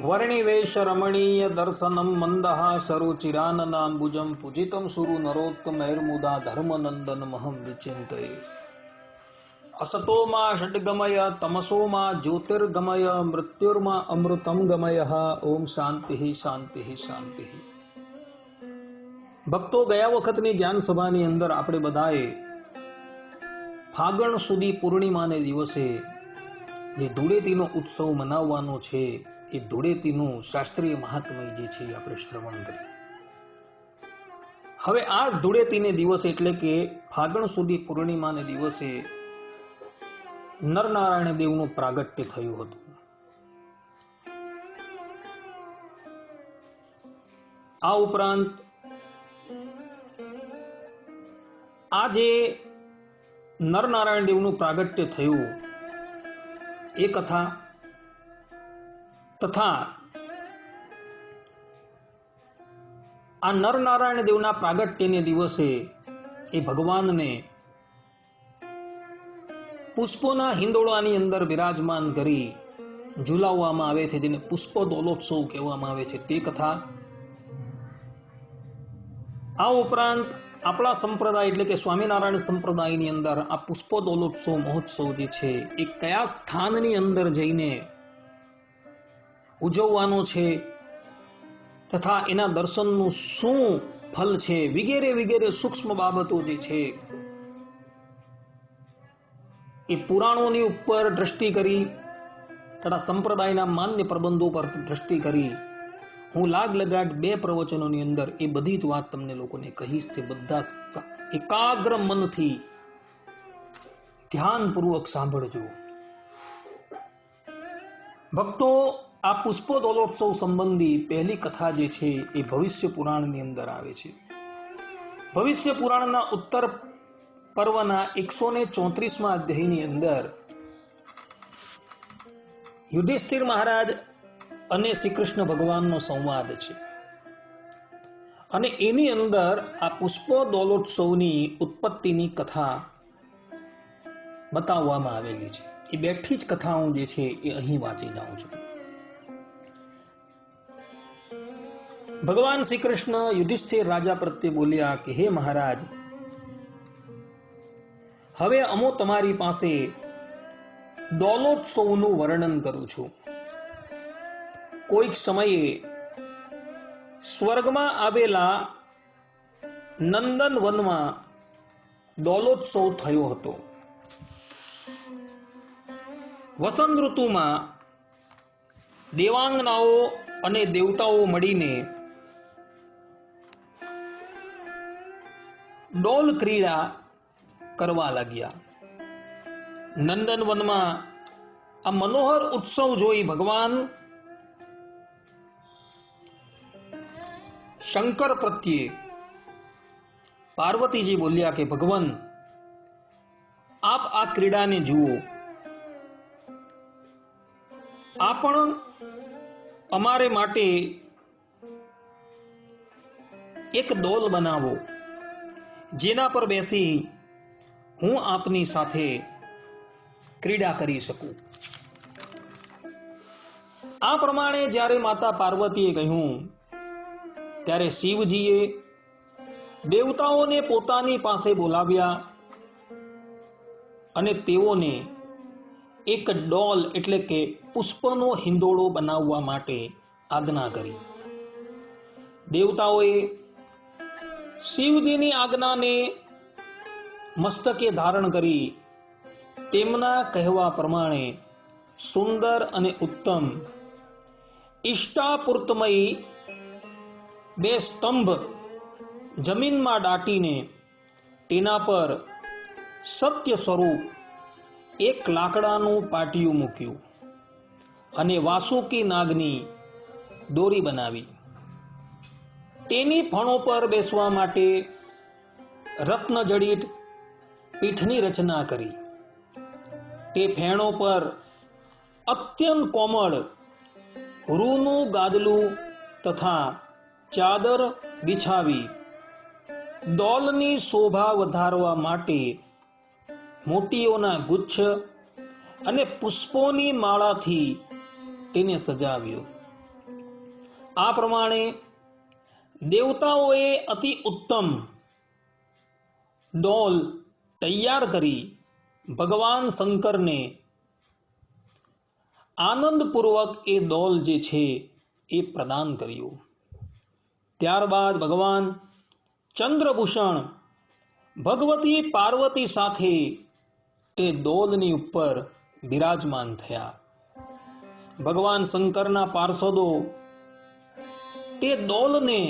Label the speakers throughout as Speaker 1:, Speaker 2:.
Speaker 1: वर्णिवेश रमणीय दर्शनम मंदहासरुचिराननाम्बुजं पूजितं सुरु नरोत्तमैर्मुदा धर्मनंदन महं विचिन्तये। असतो मा षड्गमय तमसो मा ज्योतिर्गमय मृत्युर्मा अमृतं गमय। ओम शांति शांति शांति। भक्तो गया वखतनी ज्ञान सभानी अंदर आपणे बधाए फागण सुदी पूर्णिमाने दिवसे जे धूळेटीनो उत्सव मनावવાનો છે એ ધૂળેટીનું શાસ્ત્રીય મહાત્મ્ય જે છે આપણે શ્રવણ કર્યું। હવે આ ધૂળેટીને દિવસે એટલે કે ફાગણ સુદી પૂર્ણિમાને દિવસે નરનારાયણ દેવનું પ્રાગટ્ય થયું હતું। આ ઉપરાંત આ જે નરનારાયણ દેવનું પ્રાગટ્ય થયું એ કથા તથા આ નરનારાયણ દેવના પ્રાગટ્યને દિવસે એ ભગવાનને પુષ્પોના હિંડોળાની અંદર બિરાજમાન કરી ઝુલાવવામાં આવે છે, જેને પુષ્પ દોલોત્સવ કહેવામાં આવે છે, તે કથા। આ ઉપરાંત આપણા સંપ્રદાય એટલે કે સ્વામિનારાયણ સંપ્રદાયની અંદર આ પુષ્પ દોલોત્સવ મહોત્સવ જે છે એ કયા સ્થાનની અંદર જઈને ઉજવવાનો છે તથા એના દર્શનનું શું ફલ છે વગેરે વગેરે સૂક્ષ્મ બાબતો જે છે એ પુરાણોની ઉપર દ્રષ્ટિ કરી તથા સંપ્રદાયના માન્ય પ્રબંધો પર દ્રષ્ટિ કરી હું લાગ લગાડ 2 પ્રવચનોની અંદર એ બધી જ વાત તમને લોકોને કહીશ। તે બધા એકાગ્ર મનથી ધ્યાનપૂર્વક સાંભળજો। ભક્તો, આ પુષ્પ દોલોત્સવ સંબંધી પહેલી કથા જે છે એ ભવિષ્ય પુરાણની અંદર આવે છે। ભવિષ્ય પુરાણના ઉત્તર પર્વના 134મા અધ્યાયની અંદર યુધિષ્ઠિર મહારાજ અને શ્રી કૃષ્ણ ભગવાનનો સંવાદ છે અને એની અંદર આ પુષ્પ દોલોત્સવની ઉત્પત્તિની કથા બતાવવામાં આવેલી છે। એ બેઠી જ કથાઓ જે છે એ અહીં વાંચી જાઉં છું। ભગવાન શ્રી કૃષ્ણ યુધિષ્ઠિર રાજા પ્રત્યે બોલ્યા કે હે મહારાજ, હવે અમો તમારી પાસે દોલોત્સવનું વર્ણન કરું છું। કોઈક સમયે સ્વર્ગમાં આવેલા નંદન વનમાં દોલોત્સવ થયો હતો। વસંત ઋતુમાં દેવાંગનાઓ અને દેવતાઓ મળીને ડોલ ક્રીડા કરવા લાગ્યા। નંદન વનમાં આ મનોહર ઉત્સવ જોઈ ભગવાન શંકર પ્રત્યે પાર્વતીજી બોલ્યા કે ભગવાન, આપ આ ક્રીડાને જુઓ, આ પણ અમારે માટે એક ડોલ બનાવો, જેના પર બેસી હું આપની સાથે ક્રીડા કરી શકું। આ પ્રમાણે જ્યારે માતા પાર્વતીએ કહ્યું ત્યારે શિવજીએ દેવતાઓને પોતાની પાસે બોલાવ્યા અને તેઓને એક ડોલ એટલે કે પુષ્પનો હિંડોળો બનાવવા માટે આજ્ઞા કરી। દેવતાઓએ શિવજીની આજ્ઞાને મસ્તકે ધારણ કરી તેમના કહેવા પ્રમાણે સુંદર અને ઉત્તમ ઇષ્ટાપૂર્તમય 2 સ્તંભ જમીનમાં દાટીને તેના પર સત્ય સ્વરૂપ એક લાકડાનું પાટિયું મૂક્યું અને વાસુકી નાગની દોરી બનાવી। તેની ફણો પર બેસવા માટે રત્નજડિત પીઠની રચના કરી। તે ફેણો પર અત્યંત કોમળ રૂનું ગાદલું તથા ચાદર બિછાવી ડોલની શોભા વધારવા માટે મોતીઓના ગુચ્છ અને પુષ્પોની માળાથી તેને સજાવ્યો। આ પ્રમાણે દેવતાઓએ અતિ ઉત્તમ ડોલ તૈયાર કરી ભગવાન શંકરને આનંદપૂર્વક એ ડોલ જે છે એ પ્રદાન કર્યું. ત્યારબાદ ભગવાન ચંદ્રભૂષણ ભગવતી પાર્વતી સાથે તે ડોલની ઉપર બિરાજમાન થયા. ભગવાન શંકરના પાર્ષદો તે ડોલને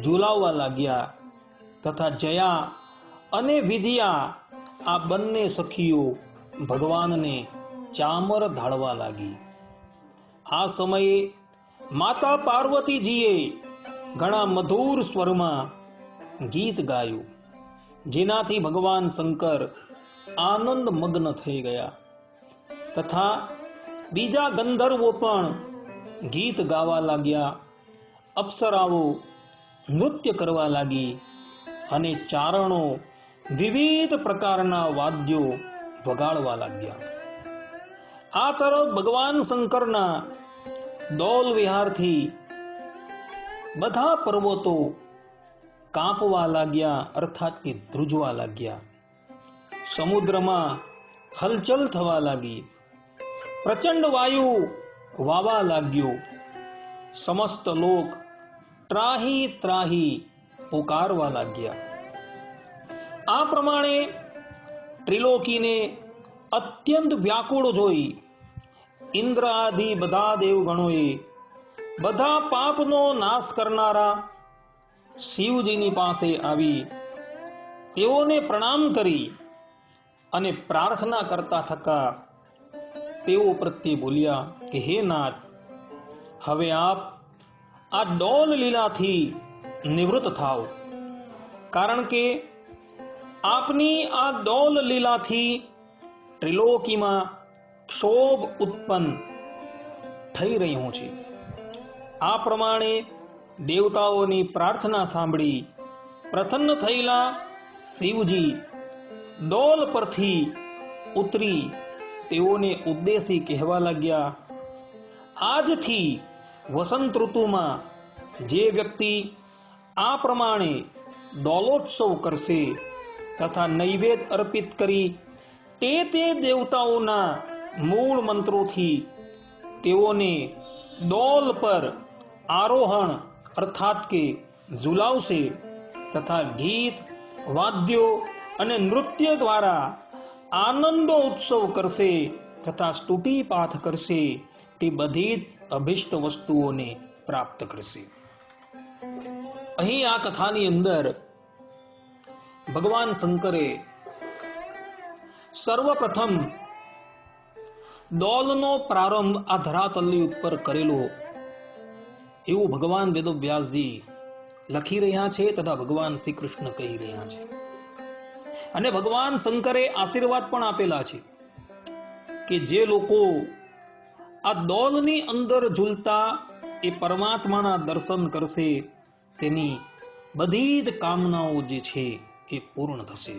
Speaker 1: ઝુલાવવા લાગ્યા તથા જયા અને વિજયા આ બંને સખીઓ ભગવાનને ચામર ધાળવા લાગી. આ સમયે માતા પાર્વતીજીએ ઘણા મધુર સ્વરમાં ગીત ગાયું, જેનાથી ભગવાન શંકર આનંદ મગ્ન થઈ ગયા તથા બીજા ગંધર્વો પણ ગીત ગાવા લાગ્યા, અપ્સરાઓ નૃત્ય કરવા લાગી અને ચારણો વિવિધ પ્રકારના વાદ્યો વગાડવા લાગ્યા. આ તરફ ભગવાન શંકરના ડોલ વિહારથી બધા પર્વતો કાંપવા લાગ્યા, અર્થાત કે ધ્રુજવા લાગ્યા. સમુદ્રમાં હલચલ થવા લાગી, પ્રચંડ વાયુ વાવા લાગ્યો. સમસ્ત લોક ત્રાહી ત્રાહી પુકારવા લાગ્યા. આ પ્રમાણે ત્રિલોકીને અત્યંત વ્યાકુળ જોઈ ઇન્દ્ર આદિ બધા દેવગણોએ બધા પાપનો નાશ કરનારા શિવજીની પાસે આવી તેઓને પ્રણામ કરી અને પ્રાર્થના કરતા થકા તેઓ પ્રત્યે બોલ્યા કે હે નાથ, હવે આપ આ ડોલ લીલાથી નિવૃત્ત થાઓ, કારણ કે આપની આ ડોલ લીલાથી ત્રિલોકીમાં ક્ષોભ ઉત્પન્ન થઈ રહ્યું છે. આ પ્રમાણે દેવતાઓની પ્રાર્થના સાંભળી પ્રસન્ન થયેલા શિવજી ડોલ પરથી ઉતરી તેઓને ઉદ્દેશી કહેવા લાગ્યા, આજથી વસંત ઋતુમાં જે વ્યક્તિ આ પ્રમાણે ડોલોત્સવ કરશે તથા નૈવેદ્ય અર્પિત કરી તે દેવતાઓના મૂળ મંત્રોથી તેઓને ડોલ પર આરોહણ અર્થાત કે ઝુલાવશે તથા ગીત વાદ્યો અને નૃત્ય દ્વારા આનંદો ઉત્સવ કરશે તથા સ્તુતિ પાઠ કરશે, તે બધી જ અભિષ્ટ વસ્તુઓને પ્રાપ્ત કરશે. અહીં આ કથાની અંદર ભગવાન શંકરે સર્વપ્રથમ ડોલનો પ્રારંભ આ ધરાતલની ઉપર કરેલો એવું ભગવાન વેદવ્યાસજી લખી રહ્યા છે તથા ભગવાન શ્રી કૃષ્ણ કહી રહ્યા છે. અને ભગવાન શંકરે આશીર્વાદ પણ આપેલા છે કે જે લોકો આ ડોલની અંદર ઝૂલતા એ પરમાત્માના દર્શન કરશે તેની બધી જ કામનાઓ જે છે એ પૂર્ણ થશે.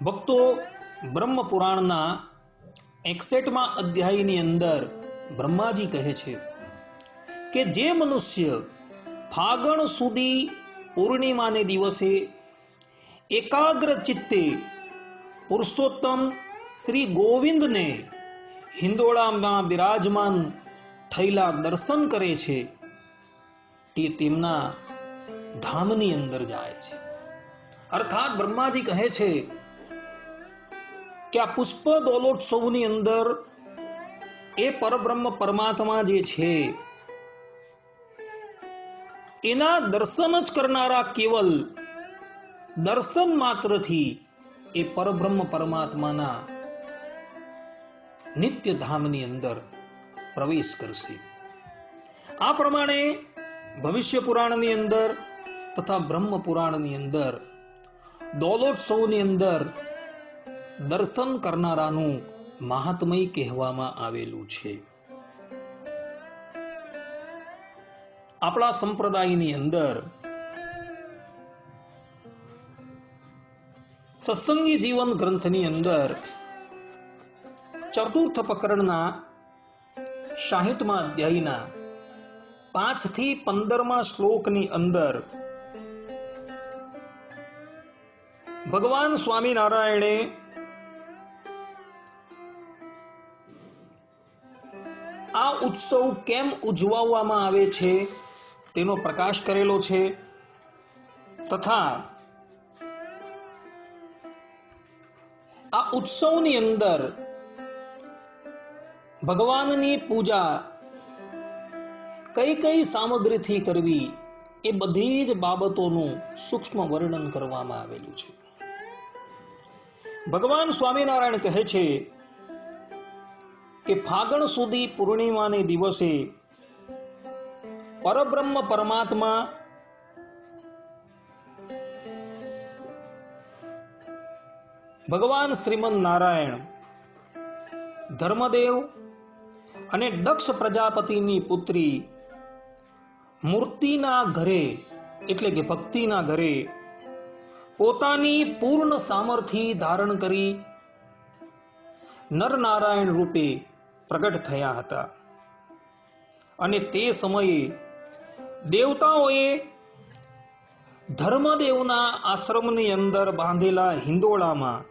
Speaker 1: ભક્તો, બ્રહ્મ પુરાણના 61મા અધ્યાયની અંદર બ્રહ્માજી કહે છે કે જે મનુષ્ય ફાગણ સુધી પૂર્ણિમાને દિવસે એકાગ્ર ચિત્તે પુરુષોત્તમ શ્રી ગોવિંદને હિંદોળામાં બિરાજમાન થયેલા દર્શન કરે છે તે તેમના ધામની અંદર જાય છે. અર્થાત બ્રહ્માજી કહે છે કે આ પુષ્પ ડોલોત્સવની અંદર એ પરબ્રહ્મ પરમાત્મા જે છે એના દર્શન જ કરનારા કેવલ દર્શન માત્રથી એ પરબ્રહ્મ પરમાત્માના નિત્ય ધામની અંદર પ્રવેશ કરશે. આ પ્રમાણે ભવિષ્ય પુરાણની અંદર તથા બ્રહ્મ પુરાણની અંદર ડોલોત્સવની અંદર દર્શન કરનારાનું મહાત્મય કહેવામાં આવેલું છે. આપણા સંપ્રદાયની અંદર સત્સંગી જીવન ગ્રંથની અંદર ચતુર્થ પ્રકરણના 60મા અધ્યાયના 5 થી 15 શ્લોકની અંદર ભગવાન સ્વામિનારાયણે આ ઉત્સવ કેમ ઉજવવામાં આવે છે તેનો પ્રકાશ કરેલો છે તથા આ ઉત્સવની અંદર ભગવાનની પૂજા કઈ કઈ સામગ્રીથી કરવી એ બધી જ બાબતોનું સૂક્ષ્મ વર્ણન કરવામાં આવેલું છે. ભગવાન સ્વામિનારાયણ કહે છે કે ફાગણ સુધી પૂર્ણિમાને દિવસે પરબ્રહ્મ પરમાત્મા ભગવાન શ્રીમન નારાયણ ધર્મદેવ અને દક્ષ પ્રજાપતિની પુત્રી મૂર્તિના ઘરે એટલે કે ભક્તિના ઘરે પોતાની પૂર્ણ સામર્થ્ય ધારણ કરી નરનારાયણ રૂપે પ્રગટ થયા હતા અને તે સમયે દેવતાઓએ ધર્મદેવના આશ્રમની અંદર બાંધેલા હિંડોળામાં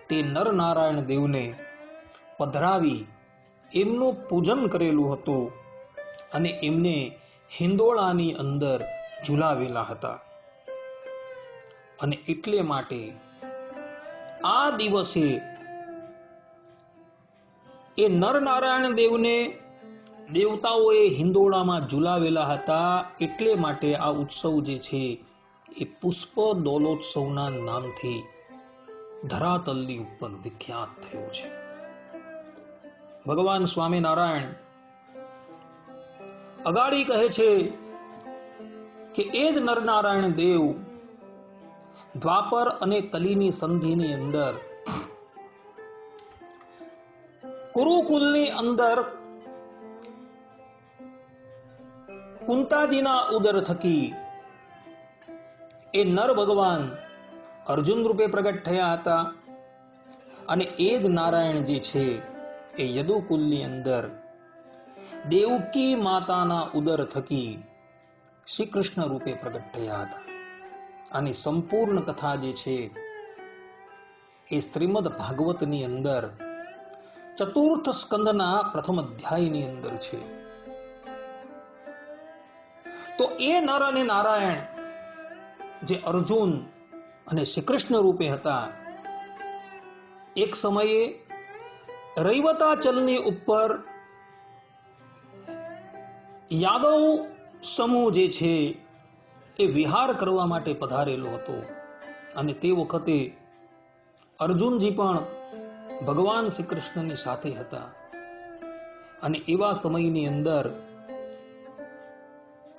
Speaker 1: તે નરનારાયણ દેવને પધરાવી એમનું પૂજન કરેલું હતું અને એમને હિંડોળાની અંદર ઝુલાવેલા હતા અને એટલે માટે આ દિવસે એ નરનારાયણ દેવને દેવતાઓએ હિંડોળામાં ઝુલાવેલા હતા એટલે માટે આ ઉત્સવ જે છે એ પુષ્પ દોલોત્સવના નામથી ધરાતલની ઉપર વિખ્યાત થયો છે. ભગવાન સ્વામિનારાયણ અગાડી કહે છે કે એ જ નરનારાયણ દેવ દ્વાપર અને કલીની સંધિની અંદર કુરુકુલની અંદર કુંતાજીના ઉદર થકી એ નર ભગવાન અર્જુન રૂપે પ્રગટ થયા હતા અને એ જ નારાયણ જે છે એ યદુકુલની અંદર દેવકી માતાના ઉદર થકી શ્રી કૃષ્ણ રૂપે પ્રગટ થયા હતા. આની સંપૂર્ણ કથા જે છે એ શ્રીમદ ભાગવતની અંદર ચતુર્થ સ્કંદના પ્રથમ અધ્યાયની અંદર છે. તો એ નર અને નારાયણ જે અર્જુન અને શ્રી કૃષ્ણ રૂપે હતા એક સમયે રૈવતાચલની ઉપર યાદવ સમૂહ જે છે એ વિહાર કરવા માટે પધારેલો હતો અને તે વખતે અર્જુનજી પણ ભગવાન શ્રી કૃષ્ણની સાથે હતા અને એવા સમયની અંદર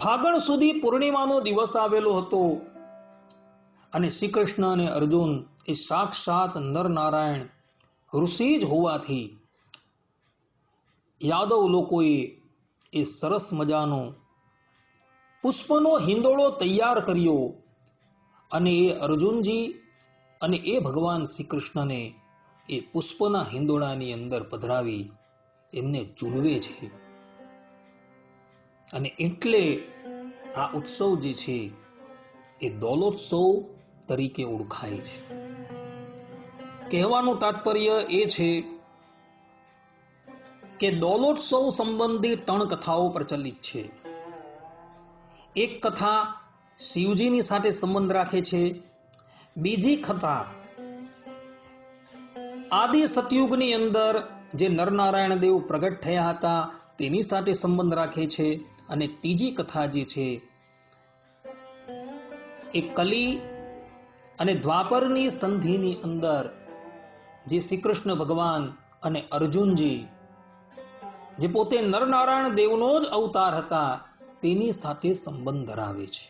Speaker 1: ફાગણ સુધી પૂર્ણિમાનો દિવસ આવેલો હતો અને શ્રી કૃષ્ણ અને અર્જુન એ સાક્ષાત નરનારાયણ ઋષિ જ હોવાથી યાદવ લોકોએ એ સરસ મજાનો પુષ્પનો હિંડોળો તૈયાર કર્યો અને એ અર્જુનજી અને એ ભગવાન શ્રી કૃષ્ણને એ પુષ્પના હિંડોળાની અંદર પધરાવી એમને ઝૂલવે છે અને એટલે આ ઉત્સવ જે છે એ દોલોત્સવ તરીકે ઓળખાય છે. કહેવાનું તાત્પર્ય એ છે કે દોલોત્સવ સંબંધી 3 કથાઓ પ્રચલિત છે. એક કથા શિવજીની સાથે સંબંધ રાખે છે, બીજી કથા આદિ સતયુગની અંદર જે નરનારાયણ દેવ પ્રગટ થયા હતા તેની સાથે સંબંધ રાખે છે અને ત્રીજી કથા જે છે એ કલી અને દ્વાપરની સંધિની અંદર જે શ્રી કૃષ્ણ ભગવાન અને અર્જુનજી જે પોતે નરનારાયણ દેવનો જ અવતાર હતા તેની સાથે સંબંધ ધરાવે છે.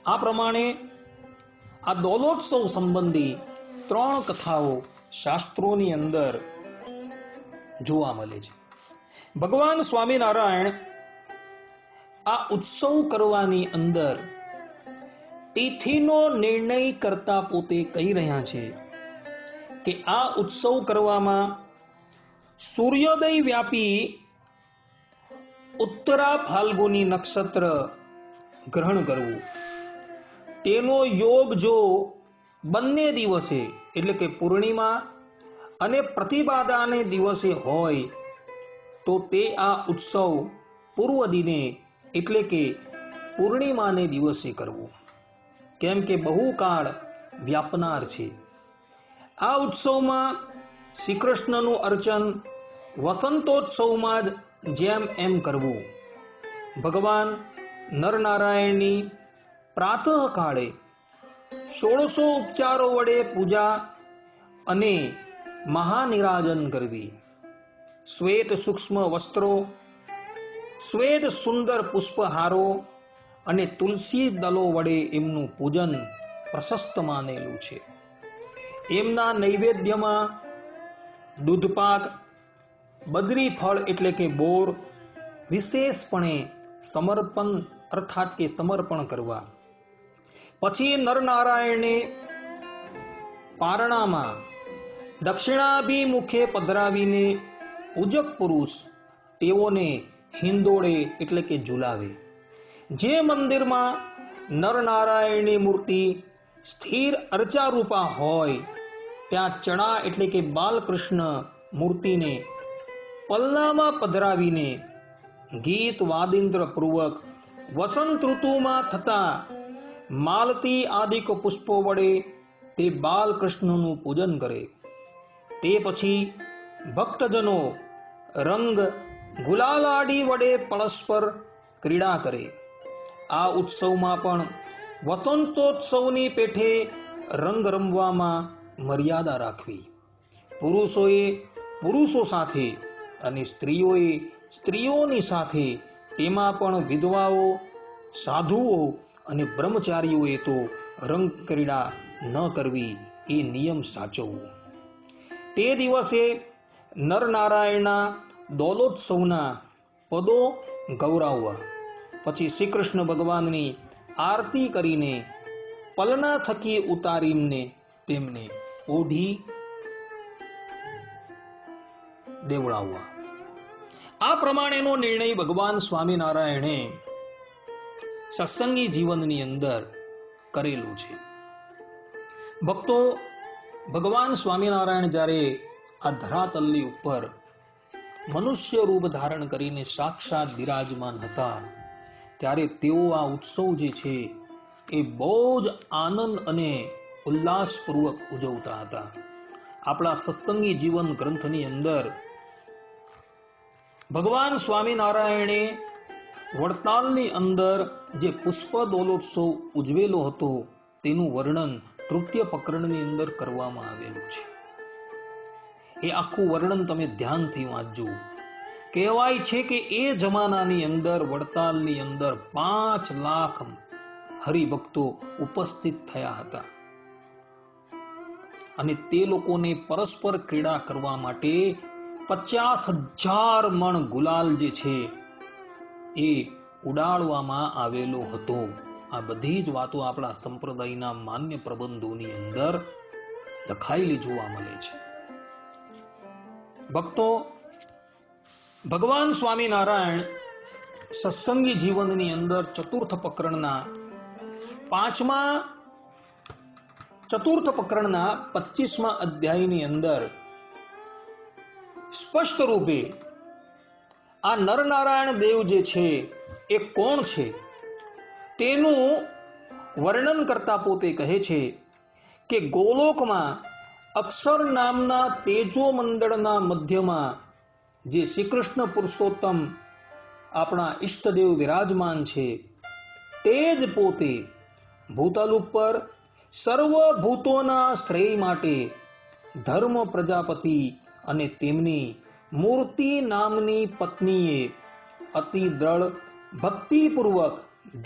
Speaker 1: આ પ્રમાણે આ દોલોત્સવ સંબંધી 3 કથાઓ શાસ્ત્રોની અંદર જોવા મળે છે. ભગવાન સ્વામિનારાયણ આ ઉત્સવ કરવાની અંદર તિથિનો નિર્ણય કરતા પોતે કહી રહ્યા છે કે આ ઉત્સવ કરવામાં સૂર્યોદય વ્યાપી ઉત્તરા ફાલ્ગુની નક્ષત્ર ગ્રહણ કરવું, તેનો યોગ જો બંને દિવસે એટલે કે પૂર્ણિમા અને પ્રતિપદાને દિવસે હોય તો તે આ ઉત્સવ પૂર્વ દિને એટલે કે પૂર્ણિમાને દિવસે કરવું, કેમ કે બહુ કાળ વ્યાપનાર છે. આ ઉત્સવમાં શ્રી કૃષ્ણનું અર્ચન વસંતોત્સવમાં જ જેમ એમ કરવું. ભગવાન નરનારાયણની પ્રાતઃ કાળે 1600 ઉપચારો વડે પૂજા અને મહાનિરાજન કરવી. શ્વેત સૂક્ષ્મ વસ્ત્રો, શ્વેત સુંદર પુષ્પહારો અને તુલસી દલો વડે એમનું પૂજન પ્રશસ્ત માનેલું છે. એમના નૈવેદ્યમાં દૂધપાક, બદરી ફળ એટલે કે બોર વિશેષપણે સમર્પણ અર્થાત કે સમર્પણ કરવા. પછી નરનારાયણને પારણામાં દક્ષિણાભિમુખે પધરાવીને પૂજક પુરુષ તેઓને હિંદોળે એટલે કે ઝુલાવે. જે મંદિરમાં નરનારાયણની મૂર્તિ સ્થિર અર્ચારૂપા હોય ત્યાં ચણા એટલે કે બાલકૃષ્ણ મૂર્તિને પલ્લામાં પધરાવીને ગીત વાદિંત્ર પૂર્વક વસંત ઋતુમાં થતા માલતી આદિક પુષ્પો વડે તે બાલકૃષ્ણનું પૂજન કરે. તે પછી ભક્તજનો રંગ ગુલાલાડી વડે પરસ્પર ક્રીડા કરે. આ ઉત્સવમાં પણ વસંતોત્સવની પેઠે રંગ રમવામાં મર્યાદા રાખવી. પુરુષોએ પુરુષો સાથે અને સ્ત્રીઓએ સ્ત્રીઓની સાથે, તેમાં પણ વિધવાઓ, સાધુઓ અને બ્રહ્મચારીઓએ તો રંગ ક્રીડા ન કરવી એ નિયમ સાચવવો. તે દિવસે નરનારાયણના દોલોત્સવના પદો ગૌરાવવા. પછી શ્રી કૃષ્ણ ભગવાનની આરતી કરીને પલના થકી ઉતારીને તેમને ઓઢી દેવડાવવા. આ પ્રમાણેનો નિર્ણય ભગવાન સ્વામિનારાયણે સત્સંગી જીવનની અંદર કરેલું છે. ભક્તો, ભગવાન સ્વામિનારાયણ જ્યારે આ ધરાતલની ઉપર મનુષ્ય રૂપ ધારણ કરીને સાક્ષાત બિરાજમાન હતા ત્યારે તેઓ આ ઉત્સવ જે છે એ બહુ જ આનંદ અને ઉલ્લાસપૂર્વક ઉજવતા હતા. આપણા સત્સંગી જીવન ગ્રંથની અંદર ભગવાન સ્વામિનારાયણે વડતાલની અંદર જે પુષ્પ દોલોત્સવ ઉજવેલો હતો તેનું વર્ણન તૃતીય પ્રકરણની અંદર કરવામાં આવેલું છે. એ આખું વર્ણન તમે ધ્યાનથી વાંચજો. કહેવાય છે કે એ જમાનાની અંદર વડતાલની અંદર 5 લાખ હરિભક્તો ઉપસ્થિત થયા હતા અને તે લોકોને પરસ્પર ક્રીડા કરવા માટે 50,000 મણ ગુલાલ જે છે એ ઉડાડવામાં આવેલો હતો. આ બધી જ વાતો આપણા સંપ્રદાયના માન્ય પ્રબંધોની અંદર લખાયેલી જોવા મળે છે. ભક્તો, ભગવાન સ્વામિનારાયણ સત્સંગી જીવનની અંદર ચતુર્થ પ્રકરણના 25મા અધ્યાયની અંદર સ્પષ્ટ રૂપે આ નરનારાયણ દેવ જે છે એ કોણ છે તેનું વર્ણન કરતા પોતે કહે છે કે ગોલોકમાં અક્ષર નામના તેજો મંડળના મધ્યમાં જે શ્રી કૃષ્ણ પુરુષોત્તમ આપણા ઈષ્ટદેવ વિરાજમાન છે તે જ પોતે ભૂતલ ઉપર સર્વભૂતોના શ્રેય માટે ધર્મ પ્રજાપતિ અને તેમની મૂર્તિ નામની પત્નીએ અતિ દ્રઢ ભક્તિપૂર્વક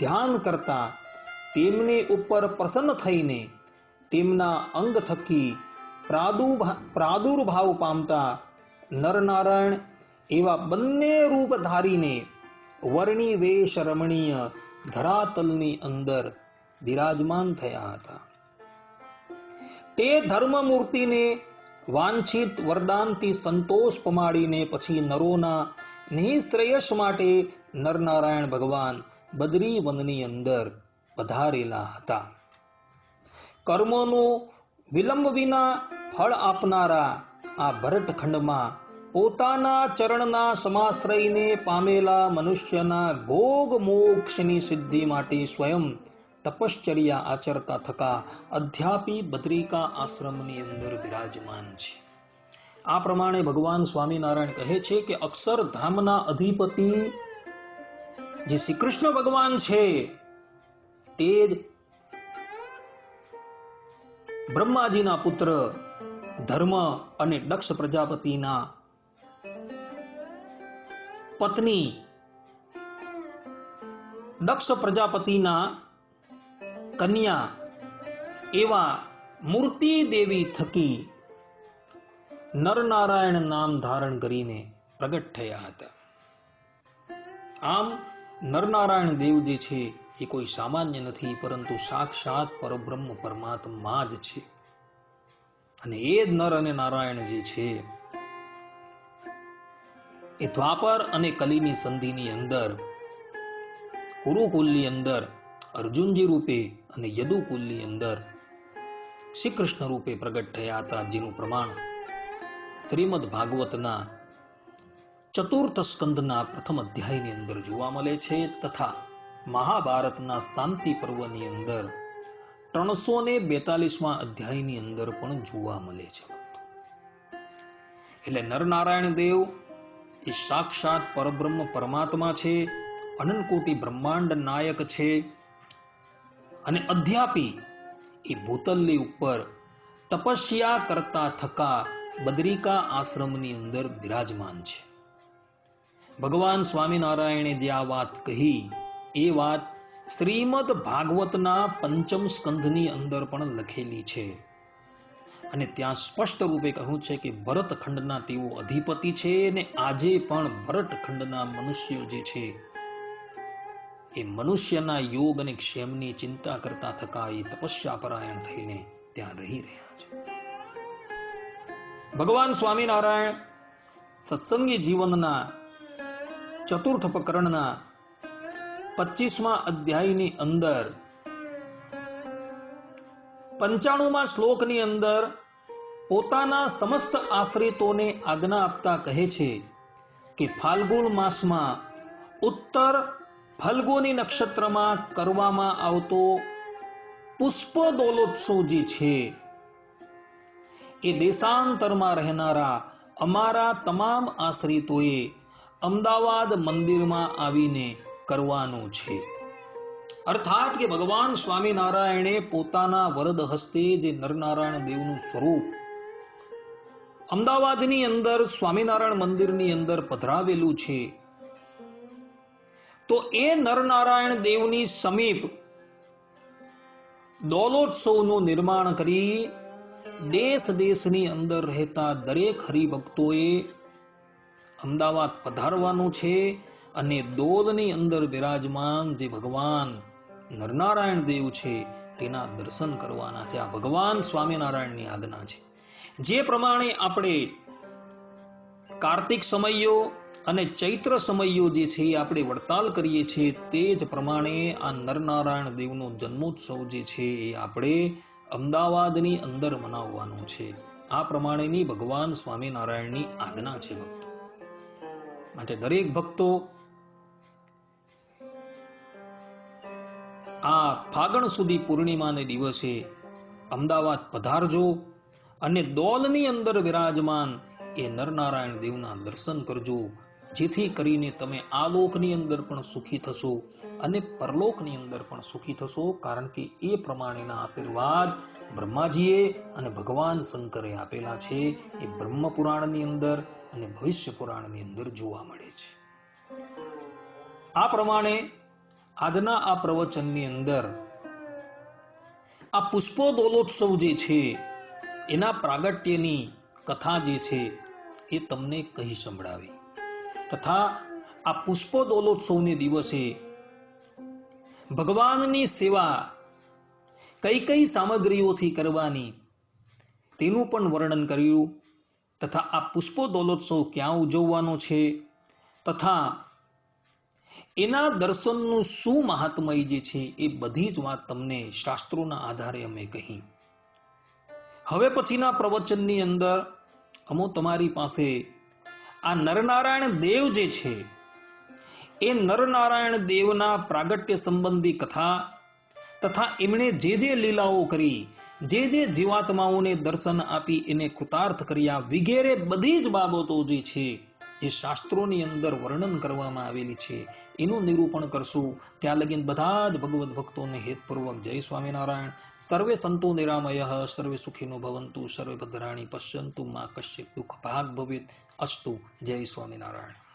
Speaker 1: ધ્યાન કરતા તેમને ઉપર પ્રસન્ન થઈને તેમના અંગ થકી પ્રાદુર્ભાવ પામતા નરનારાયણ એવા બંને રૂપ ધારીને વર્ણી વેશ રમણીય ધરાતલની અંદર બિરાજમાન થયા હતા. તે ધર્મમૂર્તિને વાંછિત વરદાનથી સંતોષ પમાડીને પછી નરોના નિશ્રેયસ માટે નરનારાયણ ભગવાન બદરી વનની અંદર પધારેલા હતા. કર્મોનો વિલંબ વિના ફળ આપનારા આ ભરતખંડમાં પોતાના ચરણના સમાશ્રયને પામેલા મનુષ્યના ભોગ મોક્ષની સિદ્ધિ માટે સ્વયં તપશ્ચર્યા આચરતા થકા અધ્યાપી બદ્રિકા આશ્રમની અંદર બિરાજમાન છે. આ પ્રમાણે ભગવાન સ્વામિનારાયણ કહે છે કે અક્ષરધામના અધિપતિ જે શ્રી કૃષ્ણ ભગવાન છે તે જ બ્રહ્માજીના પુત્ર ધર્મ અને દક્ષ પ્રજાપતિના પત્ની દક્ષ પ્રજાપતિના કન્યા એવા મૂર્તિ દેવી થકી નરનારાયણ નામ ધારણ કરીને પ્રગટ થયા હતા. આમ નરનારાયણ દેવ જે છે એ કોઈ સામાન્ય નથી, પરંતુ સાક્ષાત પરબ્રહ્મ પરમાત્મા જ છે. અને એ જ નર અને નારાયણ જે છે એ દ્વાપર અને કલીની સંધિની અંદર કુરુકુલની અંદર અર્જુનજી રૂપે અને યદુકુલની અંદર શ્રી કૃષ્ણ રૂપે પ્રગટ થયા હતા, જેનું પ્રમાણ શ્રીમદ ભાગવતના ચતુર્થ સ્કંદના પ્રથમ અધ્યાયની અંદર જોવા મળે છે, તથા મહાભારતના શાંતિ પર્વની અંદર 342મા અધ્યાયની અંદર પણ જોવા મળે છે. એટલે નરનારાયણ દેવ એ સાક્ષાત પરબ્રહ્મ પરમાત્મા છે, અનંતકોટી બ્રહ્માંડ નાયક છે, અને અધ્યાપી એ ભૂતલની ઉપર તપસ્યા કરતા થકા બદ્રિકા આશ્રમની અંદર બિરાજમાન છે. ભગવાન સ્વામિનારાયણે જે આ વાત કહી એ વાત શ્રીમદ ભાગવતના પંચમ સ્કંધની અંદર પણ લખેલી છે, અને ત્યાં સ્પષ્ટ રૂપે કહ્યું છે કે ભરતખંડના તેઓ અધિપતિ છે, અને આજે પણ ભરતખંડના મનુષ્યો જે છે એ મનુષ્યના યોગ અને ક્ષેમની ચિંતા કરતા થકા એ તપસ્યા પરાયણ થઈને ત્યાં રહી રહ્યા છે. ભગવાન સ્વામિનારાયણ સત્સંગી જીવનના ચતુર્થ પ્રકરણના 25મા અધ્યાયની અંદર 95મા શ્લોકની અંદર પોતાના સમસ્ત આશ્રિતોને આજ્ઞા આપતા કહે છે કે ફાલ્ગુન માસમાં ઉત્તર ફલ્ગુની નક્ષત્રમાં કરવામાં આવતો પુષ્પ દોલોત્સવ જે છે એ દેશાંતરમાં રહેનારા અમારા તમામ આશ્રિતોએ અમદાવાદ મંદિરમાં આવીને કરવાનું છે. અર્થાત કે ભગવાન સ્વામિનારાયણે પોતાના વરદ હસ્તે જે નરનારાયણ દેવનું સ્વરૂપ અમદાવાદની અંદર સ્વામિનારાયણ મંદિરની અંદર પધરાવેલું છે, તો એ નરનારાયણ દેવની સમીપ દોલોત્સવનું નિર્માણ કરી દેશ દેશની અંદર રહેતા દરેક હરિભક્તોએ અમદાવાદ પધારવાનું છે, અને દોલની અંદર બિરાજમાન જે ભગવાન નરનારાયણ દેવ છે તેના દર્શન કરવાના છે. આ ભગવાન સ્વામિનારાયણની આજ્ઞા છે. જે પ્રમાણે આપણે કાર્તિક સમયો અને ચૈત્ર સમયો જે છે આપણે વડતાલ કરીએ છીએ, તે જ પ્રમાણે આ નરનારાયણ દેવનો જન્મોત્સવ જે છે એ આપણે અમદાવાદની અંદર મનાવવાનું છે. આ પ્રમાણેની ભગવાન સ્વામિનારાયણની આજ્ઞા છે ભક્તો. માટે દરેક ભક્તો આ ફાગણ સુધી પૂર્ણિમાને દિવસે અમદાવાદ પધારજો, અને દોલની અંદર વિરાજમાન એ નરનારાયણ દેવના દર્શન કરજો, જેથી કરીને તમે આ લોકની અંદર પણ સુખી થશો અને પરલોકની અંદર પણ સુખી થશો. કારણ કે એ પ્રમાણેના આશીર્વાદ બ્રહ્માજીએ અને ભગવાન શંકરે આપેલા છે. એ બ્રહ્મ પુરાણની અંદર અને ભવિષ્ય પુરાણની અંદર જોવા મળે છે. આ પ્રમાણે આજના આ પ્રવચનની અંદર આ પુષ્પોદોલોત્સવ જે છે એના પ્રાગટ્યની કથા જે છે એ તમને કહી સંભળાવી, તથા આ પુષ્પોદોલોત્સવને દિવસે ભગવાનની સેવા કઈ કઈ સામગ્રીઓથી કરવાની તેનું પણ વર્ણન કર્યું, તથા આ પુષ્પોદોલોત્સવ ક્યાં ઉજવવાનો છે, તથા એના દર્શનનું શું મહાત્મય જે છે એ બધી જ વાત તમને શાસ્ત્રોના આધારે અમે કહી. હવે પછીના પ્રવચનની અંદર અમો તમારી પાસે આ નરનારાયણ દેવ જે છે એ નરનારાયણ દેવના પ્રાગટ્ય સંબંધી કથા તથા એમણે જે લીલાઓ કરી, જે જીવાત્માઓને દર્શન આપી એને કૃતાર્થ કર્યા વગેરે બધી જ બાબતો જે છે જે શાસ્ત્રોની અંદર વર્ણન કરવામાં આવેલી છે એનું નિરૂપણ કરશું. ત્યાં લગીન બધા જ ભગવત ભક્તોને હેતપૂર્વક જય સ્વામિનારાયણ. સર્વે સંતો નિરામયઃ, સર્વે સુખીનો ભવંતુ, સર્વે ભદ્રાણી પશ્યંતુ, મા કશ્ચિત દુઃખ ભાગ ભવેત. અસ્તુ. જય સ્વામિનારાયણ.